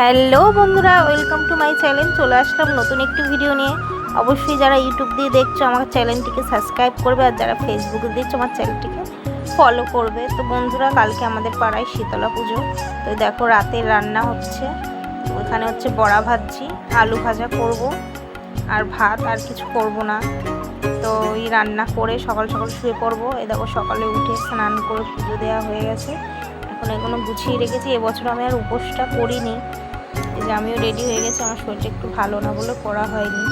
Hello বন্ধুরা, welcome to my channel. চলে আসলাম নতুন একটি ভিডিও নিয়ে। অবশ্যই যারা ইউটিউব দিয়ে দেখছো আমার চ্যানেলটিকে সাবস্ক্রাইব করবে, আর যারা ফেসবুকে দেখছো আমার চ্যানেলটিকে ফলো করবে। তো বন্ধুরা, কালকে আমাদের পাড়ায় শীতলা পুজো। তো দেখো রাতে রান্না হচ্ছে, ওখানে হচ্ছে বড়া ভাজছি, আলু ভাজা করব, আর ভাত আর কিছু করব না। তো এই রান্না করে সকাল সকাল শুয়ে পড়বো। এই দেখো সকালে উঠে স্নান করে পুজো দেওয়া হয়ে গেছে। এখন এগুলো গুছিয়ে রেখেছি। এবছর আমি আর উপোসটা করিনি, এই যে আমিও রেডি হয়ে গেছি। আমার শরীরটা একটু ভালো না বলে করা হয়নি,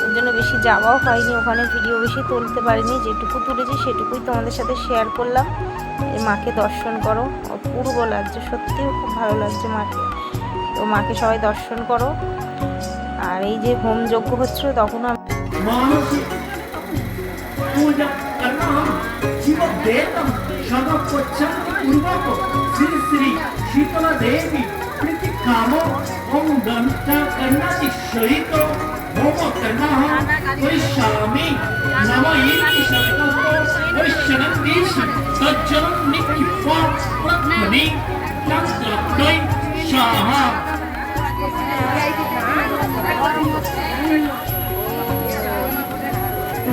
ওর জন্য বেশি যাওয়াও হয়নি, ওখানে ভিডিও বেশি তুলতে পারিনি। যেটুকু তুলেছি সেটুকুই তোমাদের সাথে শেয়ার করলাম। এই মাকে দর্শন করো, অপূর্ব লাগছে, সত্যিও খুব ভালো লাগছে মাকে। তো মাকে সবাই দর্শন করো। আর এই যে হোম যজ্ঞ হচ্ছিল তখন शीतला देवी प्रति कामो ओम गंता करना सहित होम करना वैश्यामी नम ईति शब्दो वैश्यनं देशि सज्जनं निकिपा प्रत्मनि तंत्रद्वय शाहा।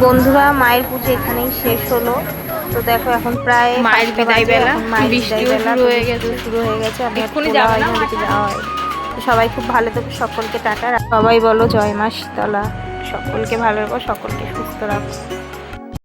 বন্ধুরা, মায়ের পুজো এখানেই শেষ হলো। তো দেখো এখন প্রায় মায়ের বিদায় বেলা, বৃষ্টিও শুরু হয়ে গেছে। এক্ষুনি যাওয়া হয়। তো সবাই খুব ভালো থেকো, সকলকে টাটা। সবাই বলো জয় মা শীতলা, সকলকে ভালো রাখো, সকলকে সুস্থ রাখো।